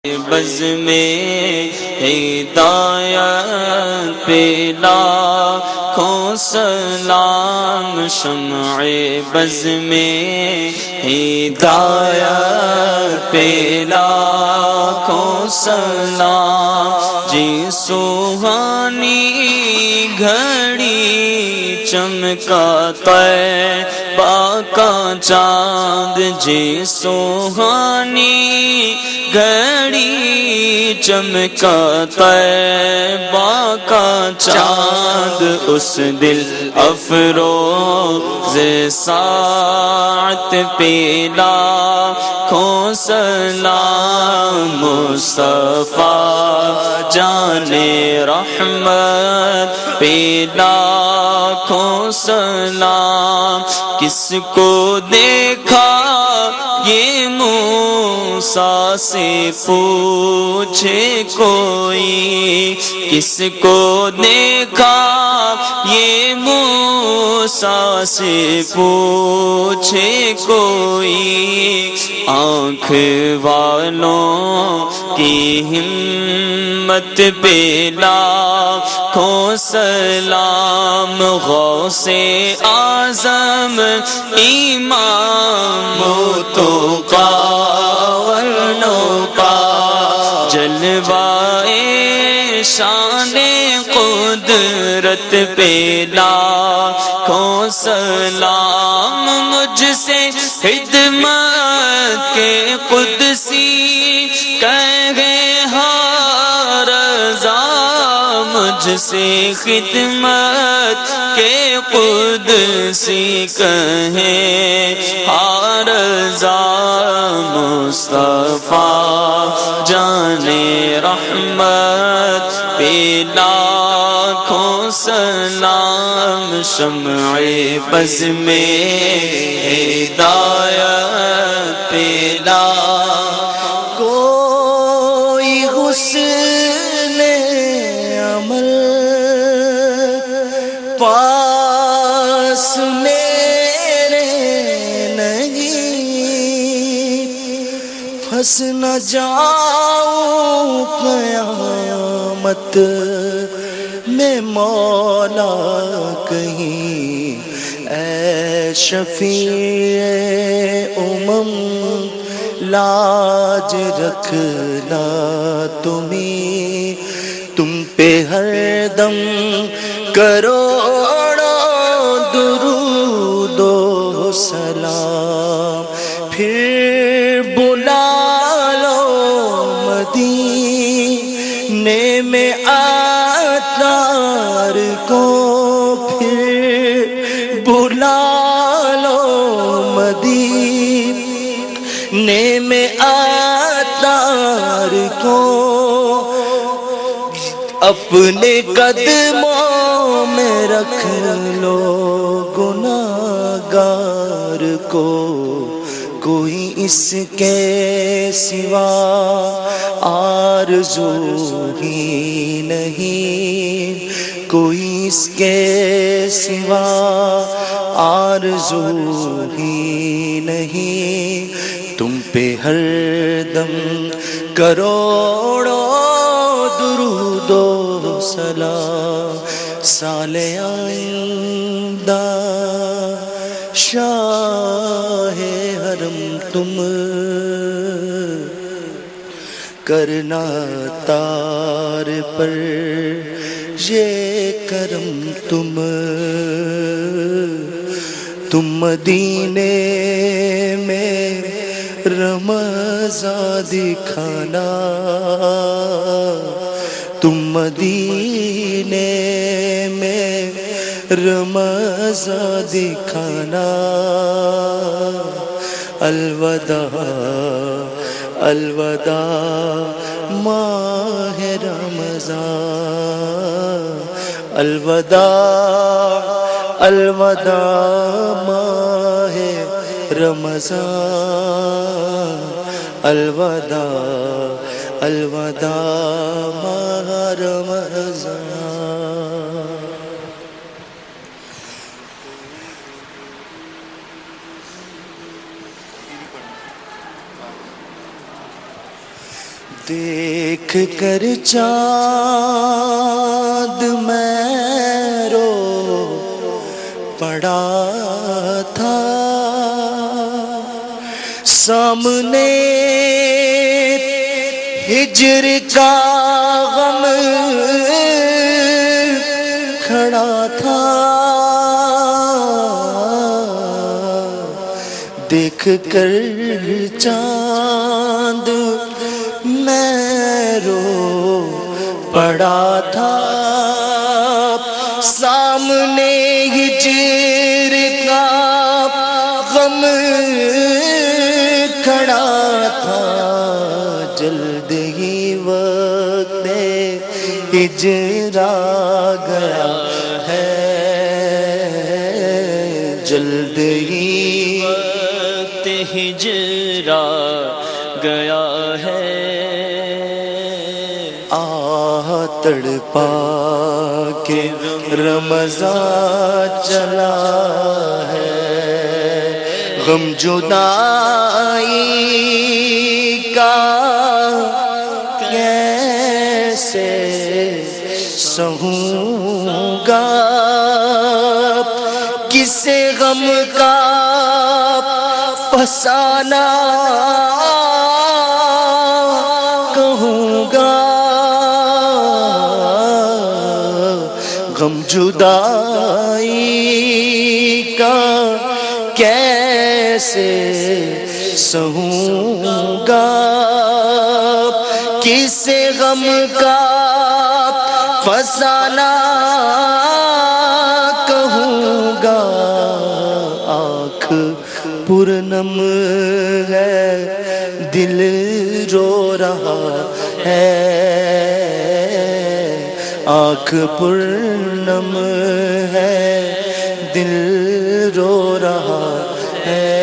بز میں ہدایت پہ لاکھوں سلام، شمع بز میں ہدایت پہ لاکھوں سلام، جی سوہانی گھڑی چمکا طیبہ کا چاند، جی سوہانی گھڑی چمکا طیبہ کا چاند، اس دل افروز ساعت پہ لاکھوں سلام، مصطفیٰ جان رحمت پہ لاکھوں سلام، کس کو دیکھا یہ موسیٰ سے پوچھے کوئی، کس کو دیکھا یہ موسیٰ سے پوچھے کوئی، آنکھ والوں کی ہمت پہ لاکھوں سلام، غوث اعظم امام تو جلوائے شان قدرت پہ لاکھوں سلام، مجھ سے خدمت کے قدسی کہے ہر رضا، مجھ سے خدمت کے قدسی کہے ہر رضا، مصطفیٰ جان رحمت پہ لاکھوں سلام، شمع بز میں ہدایت پہ کوئی حسن عمل پاس میرے نہیں، پھنس نہ جاؤں قیامت میں مولا کہیں، اے شفیع امم لاج رکھنا تمہیں، تم پہ ہر دم کروڑوں درود و سلام، پھر بلا لو مدینے میں اتار کو، پھر بلا لو مدینے میں اتار کو، اپنے قدموں میں رکھ لو گناہگار کو، کوئی اس کے سوا آرزو ہی نہیں، کوئی اس کے سوا آرزو ہی نہیں، تم پہ ہر دم کروڑوں درود و سلام، سال آئندہ شاہ حرم تم، کرنا تار پر یہ کرم تم مدینے میں رمضان دکھانا، تم مدینے میں رمضان دکھانا، الوداع الوداع ماہ رمضان، الوداع الوداع ماہ رمضان، الوداع الوداع ماہ رمضان۔ دیکھ کر چاند میں رو پڑا تھا، سامنے ہجر کا غم کھڑا تھا، دیکھ کر چاند میں رو پڑا تھا، سامنے ہجر کا غم کھڑا تھا، جلد ہی وقت ہجر آ گیا ہے، جلد ہی ہجر آ گیا ہے، آہ تڑپا کے رمضان چلا ہے، غم جدائی کا کیسے سہوں گا، کسے غم کا فسانہ کہوں گا، غم جدائی کا کیسے سہوں گا، کسے غم کا فسانہ کہوں گا، آنکھ پرنم ہے دل رو رہا ہے، آنکھ پرنم ہے دل رو رہا ہے،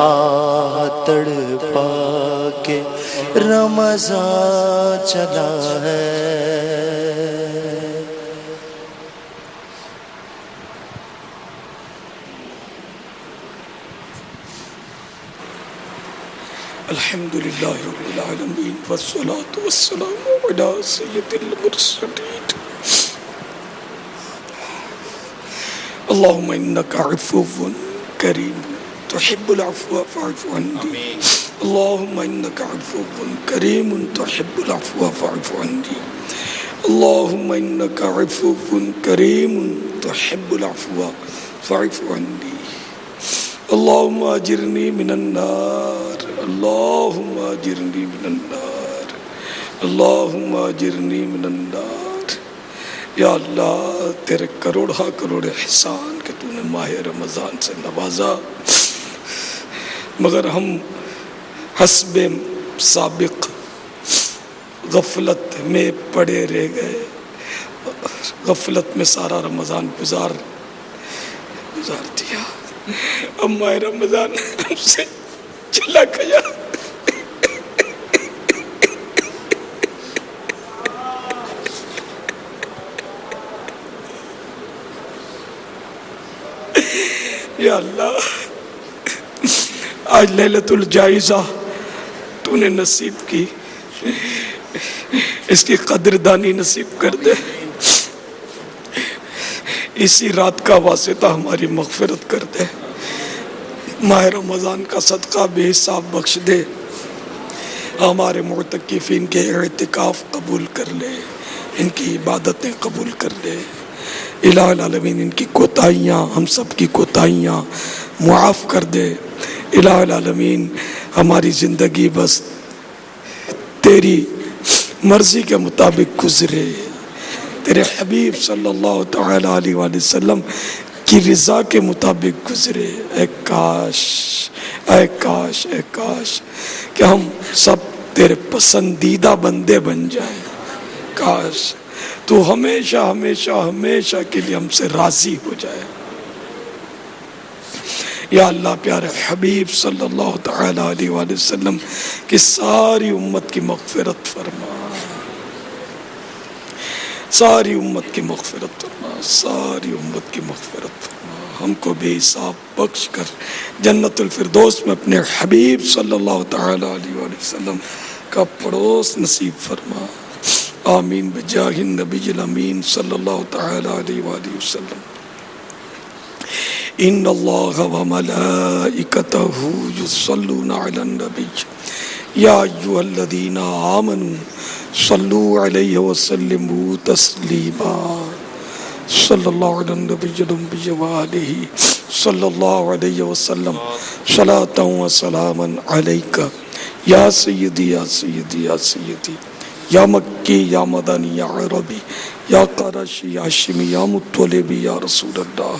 آہ تڑپا کے رمضان چلا ہے۔ الحمد للہ رب العالمین والصلاة والسلام علی سید المرسلین، اللہم انکا عفو کریم تحب العفو فاعف عنی، اللہم انکا عفو کریم تحب العفو فاعف عنی، اللہم انکا عفو کریم تحب العفو فاعف عنی، اللہم اجرنی من النار، اللہم اجرنی من النار، اللہم اجرنی من النار۔ یا اللہ تیرے کروڑا کروڑ احسان کہ تو نے ماہ رمضان سے نوازا، مگر ہم حسب سابق غفلت میں پڑے رہ گئے، غفلت میں سارا رمضان گزار دیا، اب ماہ رمضان ہم سے چلا گیا، یا اللہ آج لیلۃ الجائزہ تو نے نصیب کی، اس کی قدردانی نصیب کر دے، اسی رات کا واسطہ ہماری مغفرت کر دے، ماہ رمضان کا صدقہ بے حساب بخش دے، ہمارے معتکفین کے اعتکاف قبول کر لے، ان کی عبادتیں قبول کر لے، الہ العالمین ان کی کوتاہیاں ہم سب کی کوتاہیاں معاف کر دے، الہ العالمین ہماری زندگی بس تیری مرضی کے مطابق گزرے، تیرے حبیب صلی اللہ تعالیٰ علیہ وآلہ وسلم کی رضا کے مطابق گزرے۔ اے کاش اے کاش اے کاش کہ ہم سب تیرے پسندیدہ بندے بن جائیں، کاش تو ہمیشہ ہمیشہ ہمیشہ کے لیے ہم سے راضی ہو جائے۔ یا اللہ پیارے حبیب صلی اللہ تعالیٰ علیہ وآلہ وسلم کی ساری امت کی مغفرت فرما، ساری امت کی مغفرت فرما، ساری امت کی مغفرت فرما، ہم کو بے حساب بخش کر جنت الفردوس میں اپنے حبیب صلی اللہ تعالیٰ علیہ وآلہ وسلم کا پڑوس نصیب فرما. آمین بجاہ النبی الامین صلی اللہ تعالی علیہ وآلہ وسلم. ان اللہ وملائکتہ یصلون علی النبی یا ایھا الذین آمنوا صلوا علیہ وسلموا تسلیما. صلی اللہ علی النبی الامی وآلہ صلی اللہ علیہ وسلم صلاۃ و سلاما علیک یا سیدی یا سیدی یا سیدی یا مکی یا مدنی یا عربی یا قرشی یا ہاشمی یا مطلبی یا رسول اللہ.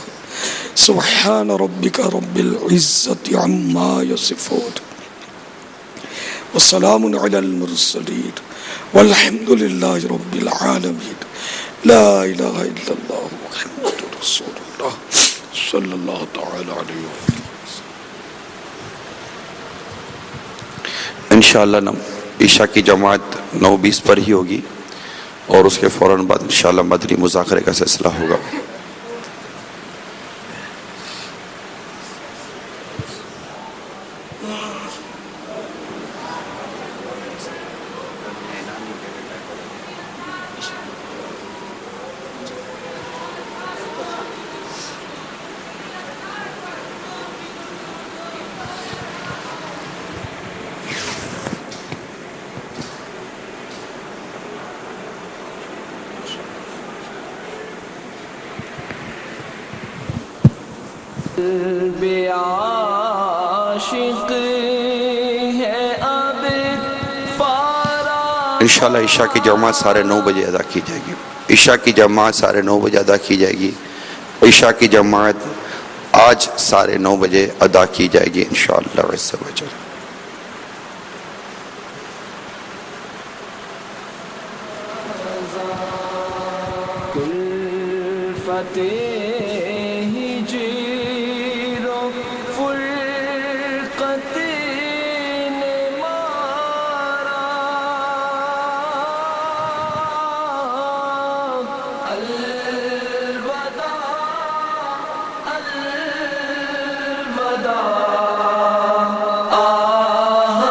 سبحان ربک رب العزت عما یصفون وسلام علی المرسلین والحمد للہ رب العالمین. لا الہ الا اللہ محمد رسول اللہ صلی اللہ تعالی علیہ وسلم. انشاءاللہ عشاء کی جماعت 9:20 پر ہی ہوگی اور اس کے فوراً بعد انشاءاللہ مدنی مذاکرے کا سلسلہ ہوگا. عاشق ہے اب پارا. انشاءاللہ عشاء کی جماعت 9:30 بجے ادا کی جائے گی. عشاء کی جماعت 9:30 بجے ادا کی جائے گی. عشاء کی جماعت آج 9:30 بجے ادا کی جائے گی انشاءاللہ عز و جل.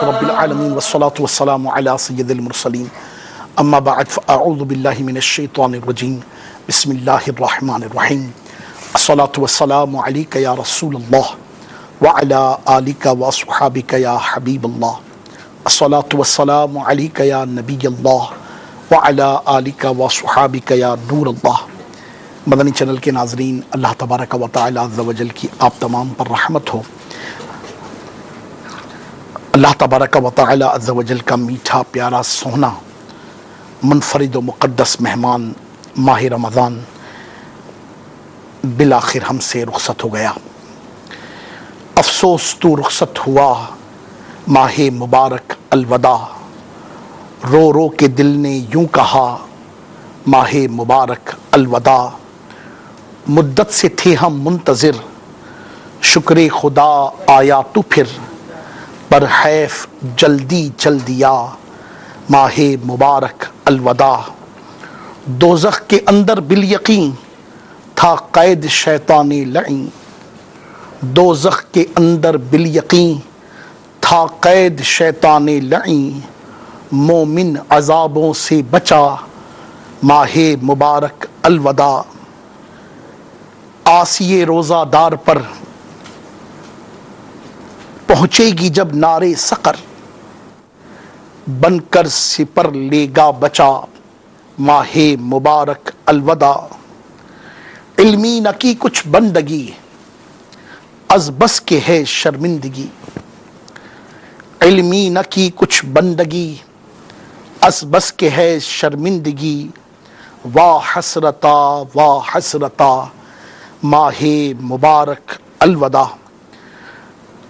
رب العالمین والصلاة والسلام علی سید المرسلین. اما بعد فاعوذ باللہ من الشیطان الرجیم. بسم اللہ الرحمن الرحیم. الصلاة والسلام علیک یا رسول اللہ وعلی آلک واصحابک یا حبیب اللہ. الصلاة والسلام علیک یا نبی اللہ وعلی آلک واصحابک یا نور اللہ. مدنی چینل کے ناظرین، اللہ تبارک و تعالی عز و جل کی آپ تمام پر رحمت ہو. اللہ تبارک و تعالی عز و جل کا میٹھا پیارا سونا منفرد و مقدس مہمان ماہ رمضان بالآخر ہم سے رخصت ہو گیا. افسوس تو رخصت ہوا ماہ مبارک الوداع. رو رو کے دل نے یوں کہا ماہ مبارک الوداع. مدت سے تھے ہم منتظر، شکر خدا آیا تو پھر، پر حیف جلدی چل دیا ماہ مبارک الوداع. دوزخ کے اندر بالیقین تھا قید شیطان لعین. دوزخ کے اندر بالیقین تھا قید شیطان لعین. مومن عذابوں سے بچا ماہ مبارک الوداع. آسیے روزہ دار پر پہنچے گی جب نارے سقر، بن کر سپر لے گا بچا ماہ مبارک الوداع. علمی نہ کی کچھ بندگی از بس کے ہے شرمندگی. علمی نہ کی کچھ بندگی از بس کے ہے شرمندگی. واہ حسرتا ماہ مبارک الوداع.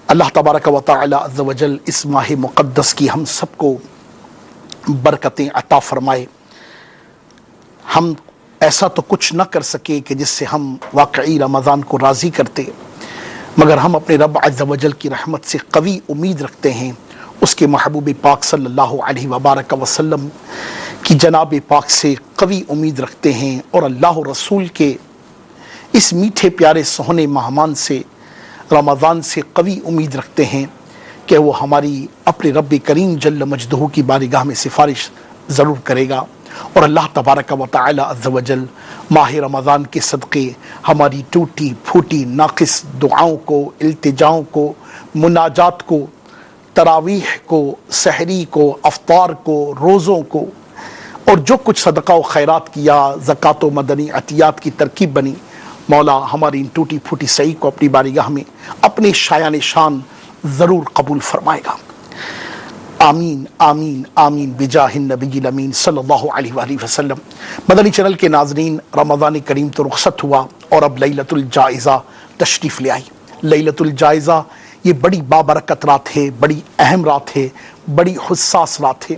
اللہ تبارک و تعالی عز و جل اس ماہ مقدس کی ہم سب کو برکتیں عطا فرمائے. ہم ایسا تو کچھ نہ کر سکے کہ جس سے ہم واقعی رمضان کو راضی کرتے، مگر ہم اپنے رب عز و جل کی رحمت سے قوی امید رکھتے ہیں. اس کے محبوب پاک صلی اللہ علیہ وبارک وسلم کی جناب پاک سے قوی امید رکھتے ہیں، اور اللہ رسول کے اس میٹھے پیارے سہنے مہمان سے رمضان سے قوی امید رکھتے ہیں کہ وہ ہماری اپنے رب کریم جل مجدہ کی بارگاہ میں سفارش ضرور کرے گا، اور اللہ تبارک و تعالی عز و جل ماہ رمضان کے صدقے ہماری ٹوٹی پھوٹی ناقص دعاؤں کو، التجاؤں کو، مناجات کو، تراویح کو، سحری کو، افطار کو، روزوں کو، اور جو کچھ صدقہ و خیرات کیا، زکوٰۃ و مدنی عطیات کی ترکیب بنی، مولا ہماری ان ٹوٹی پھوٹی سعی کو اپنی بارگاہ میں اپنے شایان شان ضرور قبول فرمائے گا۔ آمین آمین آمین بجاہ النبی الامین صلی اللہ علیہ وآلہ وسلم۔ مدنی چینل کے ناظرین، رمضان کریم تو رخصت ہوا اور اب لیلۃ الجائزہ تشریف لے آئی۔ لیلۃ الجائزہ یہ بڑی بابرکت رات ہے، بڑی اہم رات ہے، بڑی حساس رات ہے۔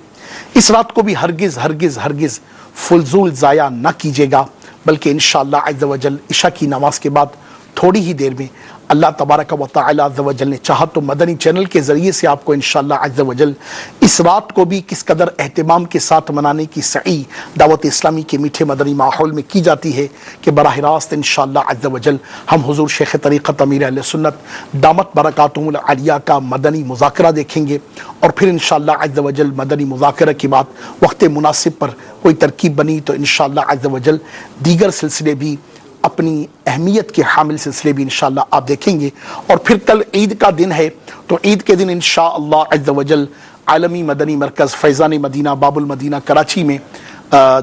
اس رات کو بھی ہرگز ہرگز ہرگز فضول ضائع نہ کیجیے گا، بلکہ انشاءاللہ عز و جل عشاء کی نماز کے بعد تھوڑی ہی دیر میں اللہ تبارک و تعالی عز و جل نے چاہا تو مدنی چینل کے ذریعے سے آپ کو انشاءاللہ عز و جل اس رات کو بھی کس قدر اہتمام کے ساتھ منانے کی سعی دعوت اسلامی کے میٹھے مدنی ماحول میں کی جاتی ہے کہ براہ راست انشاءاللہ عز و جل ہم حضور شیخ طریقت امیر اہل سنت دامت برکاتہم العالیہ کا مدنی مذاکرہ دیکھیں گے، اور پھر انشاءاللہ عز و جل مدنی مذاکرہ کے بعد وقت مناسب پر کوئی ترکیب بنی تو انشاءاللہ عز و جل دیگر سلسلے بھی اپنی اہمیت کے حامل سلسلے بھی انشاءاللہ آپ دیکھیں گے۔ اور پھر کل عید کا دن ہے تو عید کے دن انشاءاللہ عز و جل عالمی مدنی مرکز فیضان مدینہ باب المدینہ کراچی میں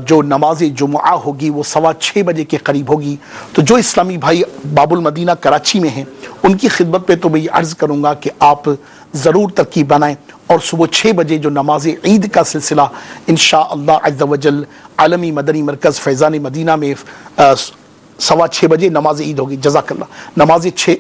جو نماز جمعہ ہوگی وہ 6:15 بجے کے قریب ہوگی۔ تو جو اسلامی بھائی باب المدینہ کراچی میں ہیں ان کی خدمت پہ تو میں یہ عرض کروں گا کہ آپ ضرور ترکیب بنائیں، اور صبح 6 بجے جو نماز عید کا سلسلہ انشاءاللہ عز و جل عالمی مدنی مرکز فیضان مدینہ میں 6:15 بجے نماز عید ہوگی۔ جزاک اللہ۔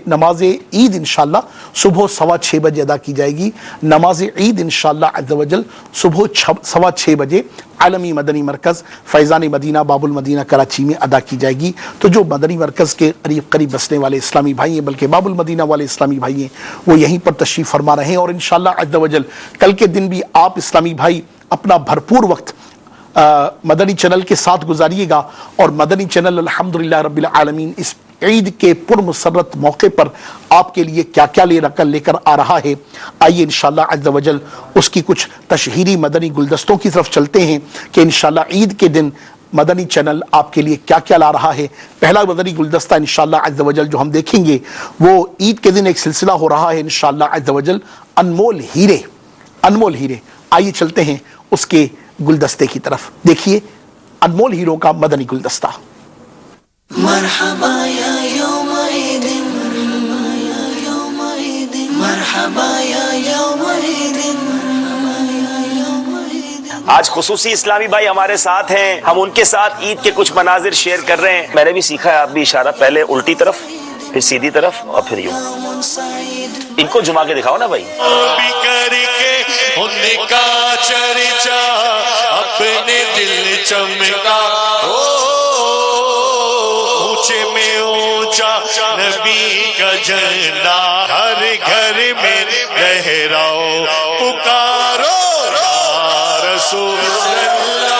نماز عید انشاءاللہ صبح 6:15 بجے ادا کی جائے گی۔ نماز عید انشاءاللہ عز و جل صبح 6:15 بجے عالمی مدنی مرکز فیضان مدینہ باب المدینہ کراچی میں ادا کی جائے گی۔ تو جو مدنی مرکز کے قریب قریب بسنے والے اسلامی بھائی ہیں، بلکہ باب المدینہ والے اسلامی بھائی ہیں، وہ یہیں پر تشریف فرما رہے ہیں، اور انشاءاللہ عز و جل کل کے دن بھی آپ اسلامی بھائی اپنا بھرپور وقت مدنی چینل کے ساتھ گزاریے گا، اور مدنی چینل الحمدللہ رب العالمین اس عید کے پرمسرت موقع پر آپ کے لیے کیا کیا لے کر آ رہا ہے۔ آئیے انشاءاللہ عز و جل اس کی کچھ تشہیری مدنی گلدستوں کی طرف چلتے ہیں کہ انشاءاللہ عید کے دن مدنی چینل آپ کے لیے کیا کیا لا رہا ہے۔ پہلا مدنی گلدستہ انشاءاللہ عز و جل جو ہم دیکھیں گے وہ عید کے دن ایک سلسلہ ہو رہا ہے انشاءاللہ عز و جل انمول ہیرے۔ انمول ہیرے، آئیے چلتے ہیں اس کے گلدستے کی طرف۔ دیکھیے انمول ہیروں کا مدنی گلدستہ۔ مرحبا یا یوم عید، مرحبا یا یوم عید۔ آج خصوصی اسلامی بھائی ہمارے ساتھ ہیں، ہم ان کے ساتھ عید کے کچھ مناظر شیئر کر رہے ہیں۔ میں نے بھی سیکھا ہے، آپ بھی اشارہ، پہلے الٹی طرف پھر سیدھی طرف اور پھر یوں۔ ان کو جما کے دکھاؤ نا بھائی۔ ان کا چرچا اپنے دل چمکا، اونچے میں اونچا نبی کا جھنڈا، ہر گھر میں لہراؤ پکارو یا رسول اللہ۔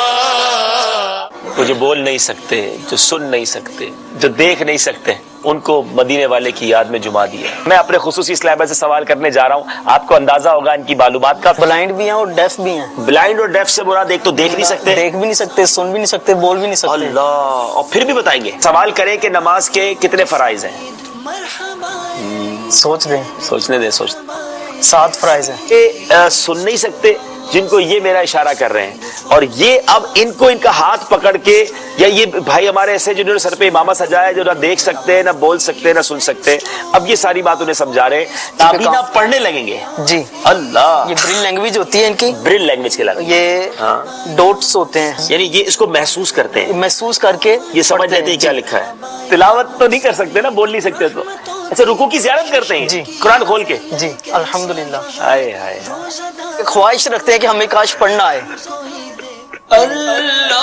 وہ جو بول نہیں سکتے، جو سن نہیں سکتے، جو دیکھ نہیں سکتے، ان کو مدینے والے کی یاد میں جما دیا۔ میں اپنے خصوصی اسلام بھائی سے سوال کرنے جا رہا ہوں، آپ کو اندازہ ہوگا ان کی معلومات کا۔ بلائنڈ بھی ہیں اور ڈیف بھی ہیں۔ بلائنڈ اور ڈیف سے مراد ایک تو دیکھ نہیں سکتے، دیکھ بھی نہیں سکتے، سن بھی نہیں سکتے، بول بھی نہیں سکتے۔ اللہ، اور پھر بھی بتائیں گے۔ سوال کریں کہ نماز کے کتنے فرائض ہیں؟ سوچ رہے ہیں، سوچنے دیں، 7 فرائض ہیں۔ کہ سن نہیں سکتے جن کو یہ میرا اشارہ کر رہے ہیں، اور یہ اب ان کو ان کا ہاتھ پکڑ کے، یا یہ بھائی ہمارے ایسے جنہوں نے سر پہ امامہ سجایا جو نہ دیکھ سکتے، نہ بول سکتے، نہ سن سکتے، اب یہ ساری بات انہیں سمجھا رہے ہیں، نابینا پڑھنے لگیں گے۔ جی اللہ، یہ برین لینگویج ہوتی ہے ان کی، برین لینگویج کے علاوہ یہ ڈوٹس ہوتے ہیں، یعنی یہ اس کو محسوس کرتے ہیں، محسوس کر کے یہ سمجھ لیتے ہیں کیا لکھا ہے۔ تلاوت تو نہیں کر سکتے نا، بول نہیں سکتے تو اچھا رکوع کی زیارت کرتے ہیں جی قرآن کھول کے؟ جی الحمدللہ۔ ہائے ہائے، خواہش رکھتے ہیں کہ ہمیں کاش پڑھنا آئے۔ اللہ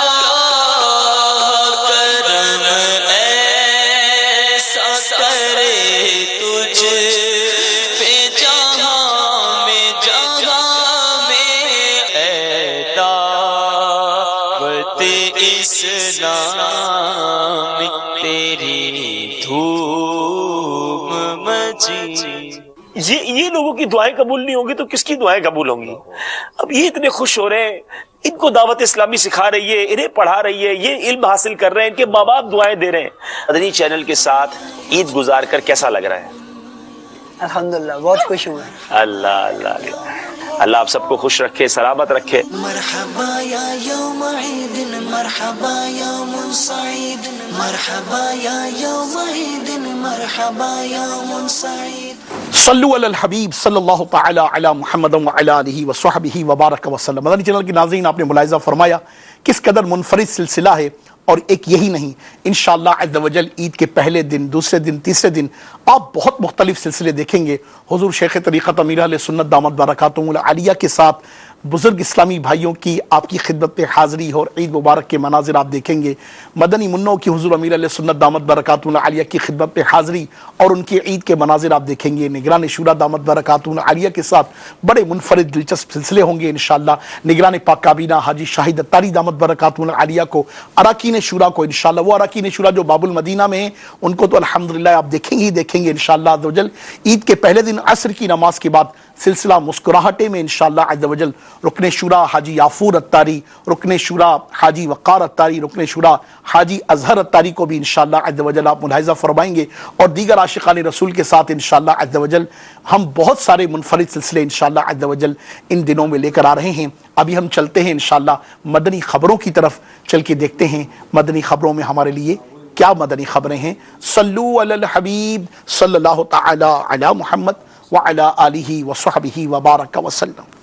کرم ایسا کرے تجھ پہ جہاں میں اے دعوت اسلام تیری دھوم مچی۔ یہ لوگوں کی دعائیں قبول نہیں ہوں گی تو کس کی دعائیں قبول ہوں گی؟ اب یہ اتنے خوش ہو رہے ہیں، ان کو دعوت اسلامی سکھا رہی ہے، انہیں پڑھا رہی ہے، یہ علم حاصل کر رہے ہیں، ان کے ماں باپ دعائیں دے رہے ہیں۔ مدنی چینل کے ساتھ عید گزار کر کیسا لگ رہا ہے؟ الحمدللہ بہت خوش ہوں میں۔ اللہ اللہ اللہ، اللہ آپ سب کو خوش رکھے، سلامت رکھے۔ مرحبا یا یوم عید مرحبا یوم سعید مرحبا یا یوم عید مرحبا یوم سعید۔ صلو علی الحبیب صلی اللہ تعالی علی محمد وعلی آلہ وصحبہ وبارک وسلم۔ مدنی چینل کے ناظرین، آپ نے ملاحظہ فرمایا کس قدر منفرد سلسلہ ہے، اور ایک یہی نہیں، انشاءاللہ عز و جل عید کے پہلے دن، دوسرے دن، تیسرے دن آپ بہت مختلف سلسلے دیکھیں گے۔ حضور شیخ طریقت امیر اہل سنت دامت برکاتہم العالیہ کے ساتھ بزرگ اسلامی بھائیوں کی آپ کی خدمت پہ حاضری اور عید مبارک کے مناظر آپ دیکھیں گے۔ مدنی منوں کی حضور امیر علیہ سنت دامت برکاتہم العالیہ کی خدمت پہ حاضری اور ان کی عید کے مناظر آپ دیکھیں گے۔ نگران شورا دامت برکاتہم العالیہ کے ساتھ بڑے منفرد دلچسپ سلسلے ہوں گے انشاءاللہ۔ نگران پاک کابینہ حاجی شاہد اتاری دامت برکاتہم العالیہ کو، اراکین شورا کو انشاءاللہ، وہ اراکین شورا جو باب المدینہ میں ہیں ان کو تو الحمدللہ آپ دیکھیں گے ہی دیکھیں گے انشاءاللہ عز و جل۔ عید کے پہلے دن عصر کی نماز کے بعد سلسلہ مسکراہٹے میں انشاءاللہ عز و جل رکن شورا حاجی یافور اتاری، رکن شورا حاجی وقار اتاری، رکن شورا حاجی اظہر اتاری کو بھی انشاءاللہ عز و جل آپ ملاحظہ فرمائیں گے، اور دیگر عاشقان رسول کے ساتھ انشاءاللہ عز و جل ہم بہت سارے منفرد سلسلے انشاءاللہ عز و جل ان دنوں میں لے کر آ رہے ہیں۔ ابھی ہم چلتے ہیں انشاءاللہ مدنی خبروں کی طرف، چل کے دیکھتے ہیں مدنی خبروں میں ہمارے لیے کیا مدنی خبریں ہیں۔ صلو علی الحبیب صلی اللہ تعالی علی محمد وعلی آلہ وصحبہ وبارک وسلم۔